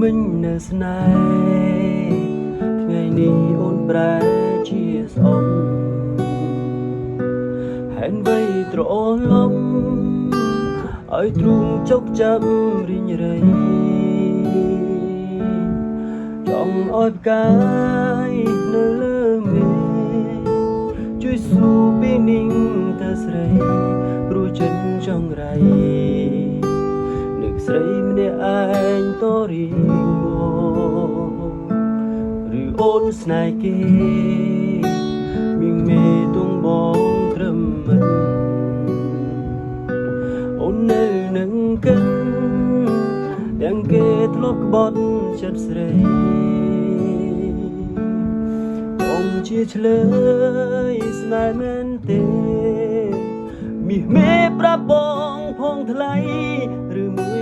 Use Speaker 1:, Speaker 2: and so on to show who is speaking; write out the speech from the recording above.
Speaker 1: មិញនៅស្នេហ៍ថ្ងៃនេះអូនប្រែជាស្អប់ហេតុអ្វីត្រអូលលំឲ្យទ្រូងចុកចាប់រីងរៃចង់ឲ្យផ្កាយនៅលើមេជួយស៊ូពីนิ่งតែស្រីព្រោះចិត្តចង់រៃនឹកស្រីម្នាក់ឯងតរៀងមកឬអូនស្នេហ៍គេមានមេទុំបងត្រឹមមិនអូននៅនឹងកិនទាំងគេធ្លាប់ក្បត់ចិត្តស្រីបងជាឆ្លើយស្នេហ៍មែនទេមាសមេប្រាប់បងផងថ្លៃឬមួយ